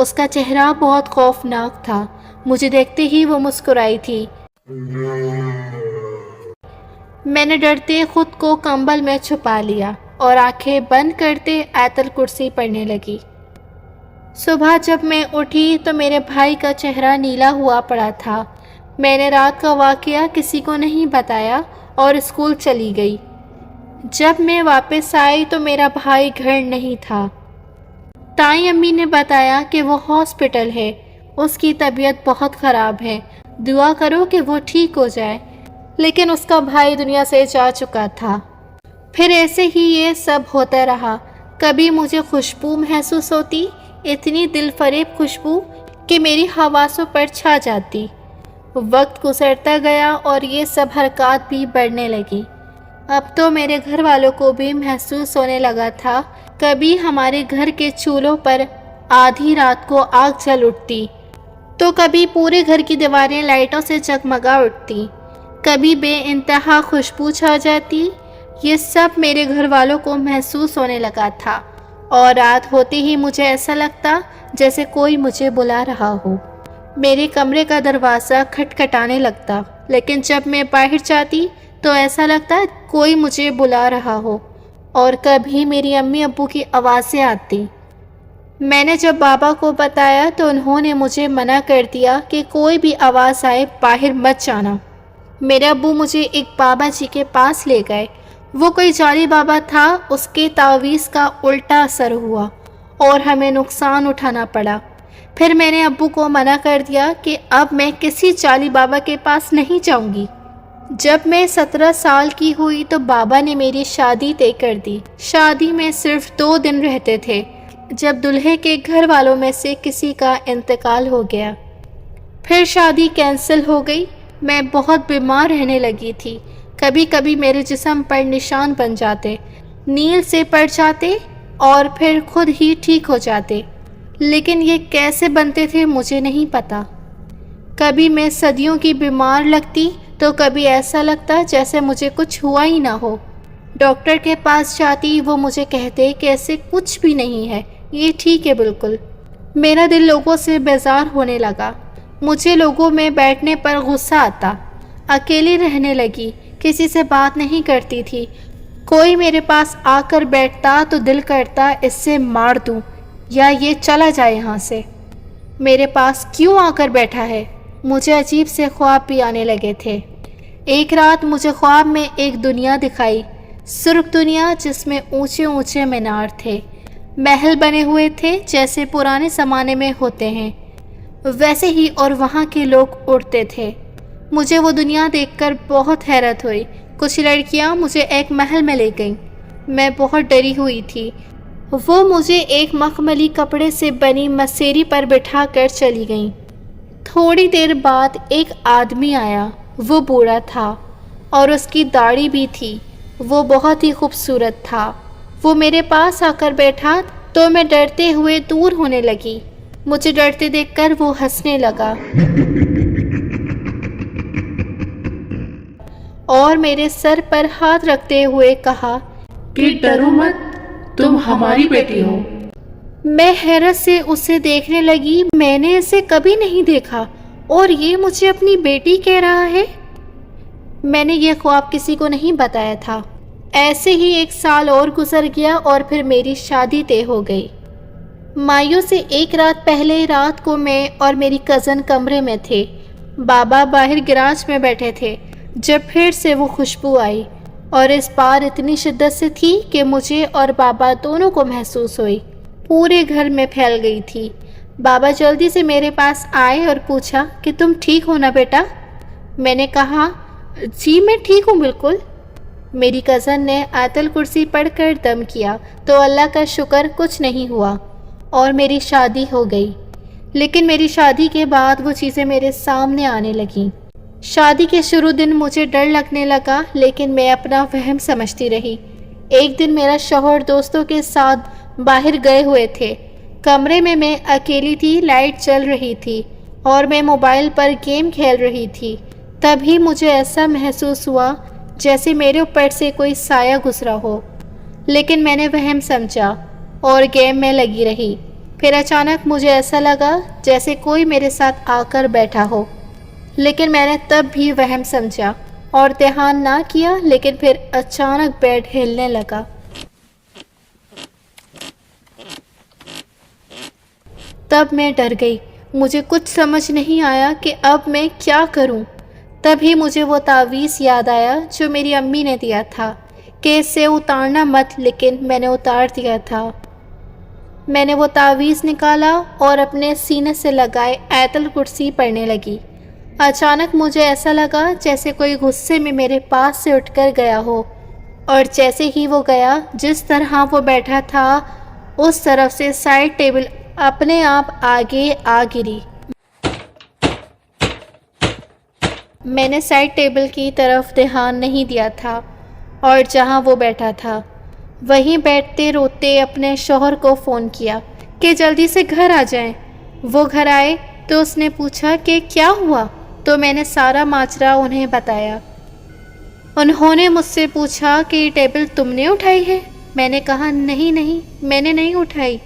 اس کا چہرہ بہت خوفناک تھا۔ مجھے دیکھتے ہی وہ مسکرائی تھی۔ میں نے ڈرتے خود کو کمبل میں چھپا لیا اور آنکھیں بند کرتے آیت الکرسی پڑھنے لگی۔ صبح جب میں اٹھی تو میرے بھائی کا چہرہ نیلا ہوا پڑا تھا۔ میں نے رات کا واقعہ کسی کو نہیں بتایا اور اسکول چلی گئی۔ جب میں واپس آئی تو میرا بھائی گھر نہیں تھا۔ تائیں امی نے بتایا کہ وہ ہاسپٹل ہے، اس کی طبیعت بہت خراب ہے، دعا کرو کہ وہ ٹھیک ہو جائے، لیکن اس کا بھائی دنیا سے جا چکا تھا۔ پھر ایسے ہی یہ سب ہوتا رہا۔ کبھی مجھے خوشبو محسوس ہوتی، اتنی دل فریب خوشبو کہ میری حواسوں پر چھا جاتی۔ وقت گزرتا گیا اور یہ سب حرکات بھی بڑھنے لگی۔ اب تو میرے گھر والوں کو بھی محسوس ہونے لگا تھا۔ کبھی ہمارے گھر کے چولہوں پر آدھی رات کو آگ جل اٹھتی تو کبھی پورے گھر کی دیواریں لائٹوں سے جگمگا اٹھتی، کبھی بے انتہا خوشبو چھا جاتی۔ یہ سب میرے گھر والوں کو محسوس ہونے لگا تھا اور رات ہوتے ہی مجھے ایسا لگتا جیسے کوئی مجھے بلا رہا ہو۔ میرے کمرے کا دروازہ کھٹکھٹانے لگتا، لیکن جب میں باہر جاتی تو ایسا لگتا کوئی مجھے بلا رہا ہو، اور کبھی میری امی ابو کی آوازیں آتی۔ میں نے جب بابا کو بتایا تو انہوں نے مجھے منع کر دیا کہ کوئی بھی آواز آئے باہر مت جانا۔ میرے ابو مجھے ایک بابا جی کے پاس لے گئے۔ وہ کوئی جعلی بابا تھا، اس کے تعویذ کا الٹا اثر ہوا اور ہمیں نقصان اٹھانا پڑا۔ پھر میں نے ابو کو منع کر دیا کہ اب میں کسی جعلی بابا کے پاس نہیں جاؤں گی۔ جب میں 17 سال کی ہوئی تو بابا نے میری شادی طے کر دی۔ شادی میں صرف 2 دن رہتے تھے جب دلہے کے گھر والوں میں سے کسی کا انتقال ہو گیا۔ پھر شادی کینسل ہو گئی۔ میں بہت بیمار رہنے لگی تھی۔ کبھی کبھی میرے جسم پر نشان بن جاتے، نیل سے پڑ جاتے اور پھر خود ہی ٹھیک ہو جاتے، لیکن یہ کیسے بنتے تھے مجھے نہیں پتا۔ کبھی میں صدیوں کی بیمار لگتی تو کبھی ایسا لگتا جیسے مجھے کچھ ہوا ہی نہ ہو۔ ڈاکٹر کے پاس جاتی، وہ مجھے کہتے کہ ایسے کچھ بھی نہیں ہے، یہ ٹھیک ہے بالکل۔ میرا دل لوگوں سے بیزار ہونے لگا۔ مجھے لوگوں میں بیٹھنے پر غصہ آتا۔ اکیلی رہنے لگی، کسی سے بات نہیں کرتی تھی۔ کوئی میرے پاس آ کر بیٹھتا تو دل کرتا اس سے مار دوں یا یہ چلا جائے یہاں سے۔ میرے پاس کیوں آ کر بیٹھا ہے؟ مجھے عجیب سے خواب بھی آنے لگے تھے۔ ایک رات مجھے خواب میں ایک دنیا دکھائی، سرخ دنیا جس میں اونچے اونچے مینار تھے، محل بنے ہوئے تھے جیسے پرانے زمانے میں ہوتے ہیں، ویسے ہی، اور وہاں کے لوگ اڑتے تھے۔ مجھے وہ دنیا دیکھ کر بہت حیرت ہوئی۔ کچھ لڑکیاں مجھے ایک محل میں لے گئیں۔ میں بہت ڈری ہوئی تھی۔ وہ مجھے ایک مخملی کپڑے سے بنی مسیری پر بٹھا کر چلی گئیں۔ تھوڑی دیر بعد ایک آدمی آیا۔ وہ بوڑھا تھا اور اس کی داڑھی بھی تھی۔ وہ بہت ہی خوبصورت تھا۔ وہ میرے پاس آ کر بیٹھا تو میں ڈرتے ہوئے دور ہونے لگی۔ مجھے ڈرتے دیکھ کر وہ ہنسنے لگا اور میرے سر پر ہاتھ رکھتے ہوئے کہا کہ ڈرو مت، تم ہماری بیٹی ہو۔ میں حیرت سے اسے دیکھنے لگی۔ میں نے اسے کبھی نہیں دیکھا اور یہ مجھے اپنی بیٹی کہہ رہا ہے۔ میں نے یہ خواب کسی کو نہیں بتایا تھا۔ ایسے ہی 1 سال اور گزر گیا اور پھر میری شادی طے ہو گئی۔ مائیوں سے 1 رات پہلے رات کو میں اور میری کزن کمرے میں تھے۔ بابا باہر گراج میں بیٹھے تھے جب پھر سے وہ خوشبو آئی، اور اس بار اتنی شدت سے تھی کہ مجھے اور بابا دونوں کو محسوس ہوئی، پورے گھر میں پھیل گئی تھی۔ بابا جلدی سے میرے پاس آئے اور پوچھا کہ تم ٹھیک ہو نا بیٹا؟ میں نے کہا جی میں ٹھیک ہوں بالکل۔ میری کزن نے آیت الکرسی پڑھ کر دم کیا تو اللہ کا شکر کچھ نہیں ہوا اور میری شادی ہو گئی۔ لیکن میری شادی کے بعد وہ چیزیں میرے سامنے آنے لگیں۔ شادی کے شروع دن مجھے ڈر لگنے لگا، لیکن میں اپنا وہم سمجھتی رہی۔ ایک دن میرا شوہر دوستوں کے ساتھ باہر گئے ہوئے تھے۔ کمرے میں اکیلی تھی، لائٹ جل رہی تھی اور میں موبائل پر گیم کھیل رہی تھی۔ تبھی مجھے ایسا محسوس ہوا جیسے میرے اوپر سے کوئی سایہ گزرا ہو، لیکن میں نے وہم سمجھا اور گیم میں لگی رہی۔ پھر اچانک مجھے ایسا لگا جیسے کوئی میرے ساتھ آ کر بیٹھا ہو، لیکن میں نے تب بھی وہم سمجھا اور دھیان نہ کیا، لیکن پھر اچانک بیڈ ہلنے لگا۔ تب میں ڈر گئی، مجھے کچھ سمجھ نہیں آیا کہ اب میں کیا کروں۔ تبھی مجھے وہ تعویذ یاد آیا جو میری امی نے دیا تھا کہ اسے اتارنا مت، لیکن میں نے اتار دیا تھا۔ میں نے وہ تعویذ نکالا اور اپنے سینے سے لگائے آیت الکرسی پڑھنے لگی۔ اچانک مجھے ایسا لگا جیسے کوئی غصے میں میرے پاس سے اٹھ کر گیا ہو، اور جیسے ہی وہ گیا، جس طرح وہ بیٹھا تھا اس طرف سے سائڈ ٹیبل اپنے آپ آگے آ گری۔ میں نے سائڈ ٹیبل کی طرف دھیان نہیں دیا تھا، اور جہاں وہ بیٹھا تھا وہیں بیٹھتے روتے اپنے شوہر کو فون کیا کہ جلدی سے گھر آ جائیں۔ وہ گھر آئے تو اس نے پوچھا کہ کیا ہوا، تو میں نے سارا ماجرا انہیں بتایا۔ انہوں نے مجھ سے پوچھا کہ یہ ٹیبل تم نے اٹھائی ہے؟ میں نے کہا نہیں، میں نے نہیں اٹھائی۔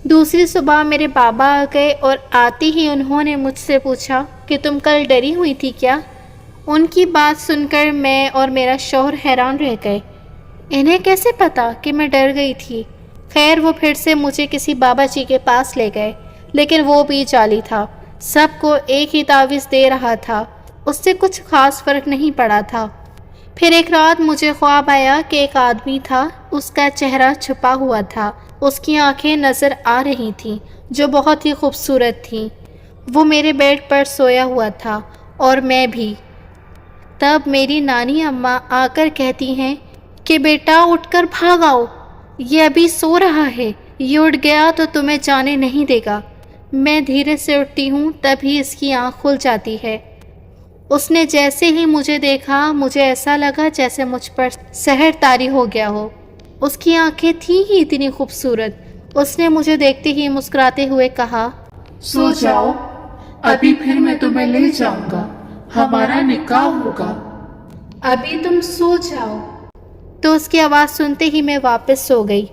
دوسری صبح میرے بابا آ گئے اور آتے ہی انہوں نے مجھ سے پوچھا کہ تم کل ڈری ہوئی تھی کیا؟ ان کی بات سن کر میں اور میرا شوہر حیران رہ گئے۔ انہیں کیسے پتا کہ میں ڈر گئی تھی؟ خیر، وہ پھر سے مجھے کسی بابا جی کے پاس لے گئے، لیکن وہ بھی جعلی تھا، سب کو ایک ہی تعویذ دے رہا تھا، اس سے کچھ خاص فرق نہیں پڑا تھا۔ پھر ایک رات مجھے خواب آیا کہ ایک آدمی تھا، اس کا چہرہ چھپا ہوا تھا، اس کی آنکھیں نظر آ رہی تھیں جو بہت ہی خوبصورت تھیں۔ وہ میرے بیڈ پر سویا ہوا تھا اور میں بھی۔ تب میری نانی اماں آ کر کہتی ہیں کہ بیٹا اٹھ کر بھاگ آؤ، یہ ابھی سو رہا ہے، یہ اٹھ گیا تو تمہیں جانے نہیں دے گا۔ میں دھیرے سے اٹھتی ہوں، تبھی اس کی آنکھ کھل جاتی ہے۔ اس نے جیسے ہی مجھے دیکھا، مجھے ایسا لگا جیسے مجھ پر سحر طاری ہو گیا ہو۔ اس کی آنکھیں تھیں ہی اتنی خوبصورت۔ اس نے مجھے دیکھتے ہی مسکراتے ہوئے کہا، سو جاؤ، ابھی پھر میں تمہیں لے جاؤں گا، ہمارا نکاح ہوگا۔ ابھی تم سو جاؤ۔ تو اس کی آواز سنتے ہی میں واپس سو گئی۔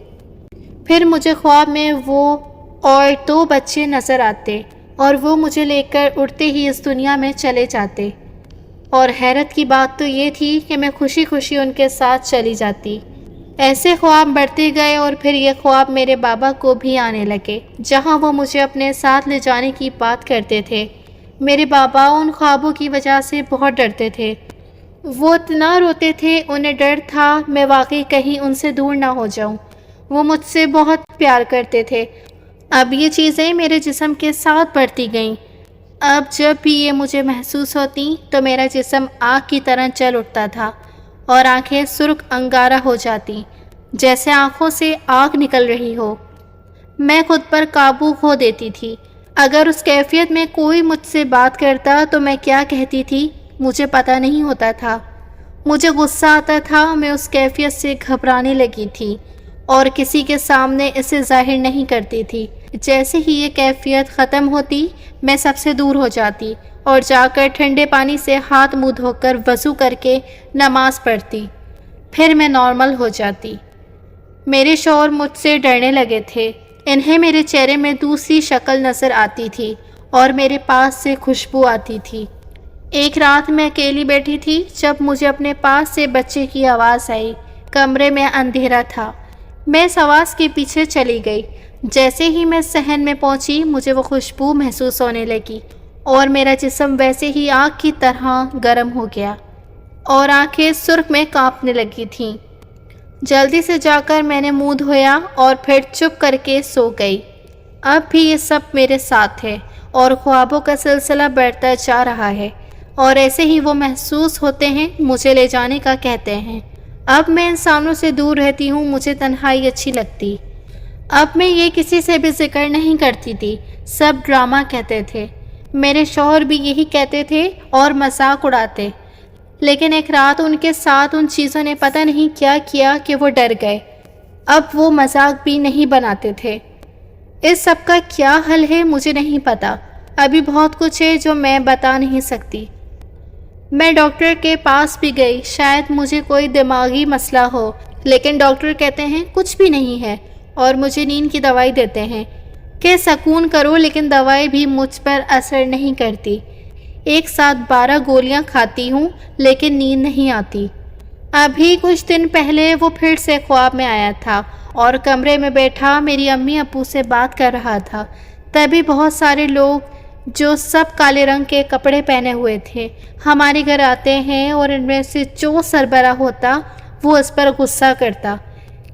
پھر مجھے خواب میں وہ اور 2 بچے نظر آتے، اور وہ مجھے لے کر اڑتے ہی اس دنیا میں چلے جاتے، اور حیرت کی بات تو یہ تھی کہ میں خوشی خوشی ان کے ساتھ چلی جاتی۔ ایسے خواب بڑھتے گئے، اور پھر یہ خواب میرے بابا کو بھی آنے لگے، جہاں وہ مجھے اپنے ساتھ لے جانے کی بات کرتے تھے۔ میرے بابا ان خوابوں کی وجہ سے بہت ڈرتے تھے، وہ اتنا روتے تھے، انہیں ڈر تھا میں واقعی کہیں ان سے دور نہ ہو جاؤں۔ وہ مجھ سے بہت پیار کرتے تھے۔ اب یہ چیزیں میرے جسم کے ساتھ بڑھتی گئیں۔ اب جب بھی یہ مجھے محسوس ہوتی تو میرا جسم آگ کی طرح جل اٹھتا تھا، اور آنکھیں سرخ انگارہ ہو جاتی، جیسے آنکھوں سے آگ نکل رہی ہو۔ میں خود پر قابو کھو دیتی تھی۔ اگر اس کیفیت میں کوئی مجھ سے بات کرتا تو میں کیا کہتی تھی مجھے پتہ نہیں ہوتا تھا۔ مجھے غصہ آتا تھا، میں اس کیفیت سے گھبرانے لگی تھی اور کسی کے سامنے اسے ظاہر نہیں کرتی تھی۔ جیسے ہی یہ کیفیت ختم ہوتی، میں سب سے دور ہو جاتی اور جا کر ٹھنڈے پانی سے ہاتھ منہ دھو کر وضو کر کے نماز پڑھتی۔ پھر میں نارمل ہو جاتی۔ میرے شوہر مجھ سے ڈرنے لگے تھے، انہیں میرے چہرے میں دوسری شکل نظر آتی تھی اور میرے پاس سے خوشبو آتی تھی۔ ایک رات میں اکیلی بیٹھی تھی جب مجھے اپنے پاس سے بچے کی آواز آئی۔ کمرے میں اندھیرا تھا، میں اس آواز کے پیچھے چلی گئی۔ جیسے ہی میں صحن میں پہنچی، مجھے وہ خوشبو محسوس ہونے لگی اور میرا جسم ویسے ہی آگ کی طرح گرم ہو گیا اور آنکھیں سرخ میں کانپنے لگی تھیں۔ جلدی سے جا کر میں نے منہ دھویا اور پھر چپ کر کے سو گئی۔ اب بھی یہ سب میرے ساتھ ہے اور خوابوں کا سلسلہ بڑھتا جا رہا ہے، اور ایسے ہی وہ محسوس ہوتے ہیں، مجھے لے جانے کا کہتے ہیں۔ اب میں انسانوں سے دور رہتی ہوں، مجھے تنہائی اچھی لگتی۔ اب میں یہ کسی سے بھی ذکر نہیں کرتی تھی، سب ڈرامہ کہتے تھے۔ میرے شوہر بھی یہی کہتے تھے اور مذاق اڑاتے، لیکن ایک رات ان کے ساتھ ان چیزوں نے پتہ نہیں کیا کیا کہ وہ ڈر گئے۔ اب وہ مذاق بھی نہیں بناتے تھے۔ اس سب کا کیا حل ہے مجھے نہیں پتا، ابھی بہت کچھ ہے جو میں بتا نہیں سکتی۔ میں ڈاکٹر کے پاس بھی گئی، شاید مجھے کوئی دماغی مسئلہ ہو، لیکن ڈاکٹر کہتے ہیں کچھ بھی نہیں ہے اور مجھے نیند کی دوائی دیتے ہیں۔ کہ سکون کرو، لیکن دوائی بھی مجھ پر اثر نہیں کرتی۔ ایک ساتھ 12 گولیاں کھاتی ہوں لیکن نیند نہیں آتی۔ ابھی کچھ دن پہلے وہ پھر سے خواب میں آیا تھا اور کمرے میں بیٹھا میری امی ابو سے بات کر رہا تھا۔ تبھی بہت سارے لوگ جو سب کالے رنگ کے کپڑے پہنے ہوئے تھے ہمارے گھر آتے ہیں، اور ان میں سے جو سربراہ ہوتا وہ اس پر غصہ کرتا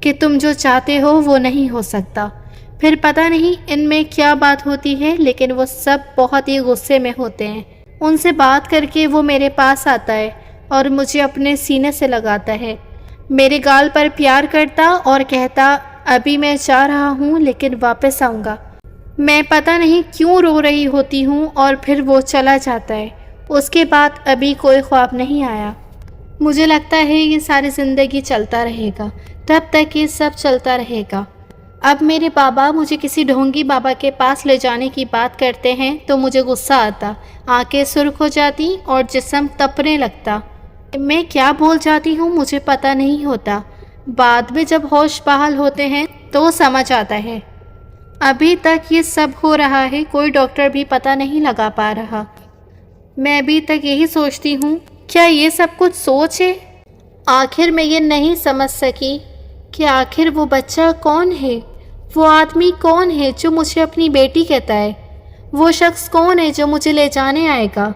کہ تم جو چاہتے ہو وہ نہیں ہو سکتا۔ پھر پتہ نہیں ان میں کیا بات ہوتی ہے، لیکن وہ سب بہت ہی غصے میں ہوتے ہیں۔ ان سے بات کر کے وہ میرے پاس آتا ہے اور مجھے اپنے سینے سے لگاتا ہے، میرے گال پر پیار کرتا اور کہتا ابھی میں جا رہا ہوں لیکن واپس آؤں گا۔ میں پتہ نہیں کیوں رو رہی ہوتی ہوں اور پھر وہ چلا جاتا ہے۔ اس کے بعد ابھی کوئی خواب نہیں آیا۔ مجھے لگتا ہے یہ ساری زندگی چلتا رہے گا، تب تک یہ سب چلتا رہے گا۔ اب میرے بابا مجھے کسی ڈھونگی بابا کے پاس لے جانے کی بات کرتے ہیں تو مجھے غصہ آتا، آنکھیں سرخ ہو جاتی اور جسم تپنے لگتا۔ میں کیا بول جاتی ہوں مجھے پتہ نہیں ہوتا۔ بعد میں جب ہوش بحال ہوتے ہیں تو سمجھ آتا ہے۔ ابھی تک یہ سب ہو رہا ہے، کوئی ڈاکٹر بھی پتہ نہیں لگا پا رہا۔ میں ابھی تک یہی سوچتی ہوں کیا یہ سب کچھ سوچ ہے؟ آخر میں یہ نہیں سمجھ سکی کہ آخر وہ بچہ کون ہے، وہ آدمی کون ہے جو مجھے اپنی بیٹی کہتا ہے، وہ شخص کون ہے جو مجھے لے جانے آئے گا۔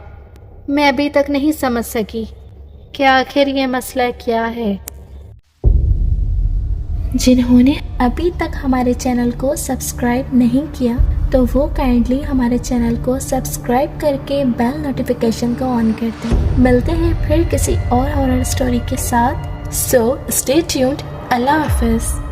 میں ابھی تک نہیں سمجھ سکی کہ آخر یہ مسئلہ کیا ہے۔ جنہوں نے ابھی تک ہمارے چینل کو سبسکرائب نہیں کیا تو وہ کائنڈلی ہمارے چینل کو سبسکرائب کر کے بیل نوٹیفیکیشن کو آن کر دیں۔ ملتے ہیں پھر کسی اور ہارر اسٹوری کے ساتھ۔ So stay tuned. اللہ حافظ۔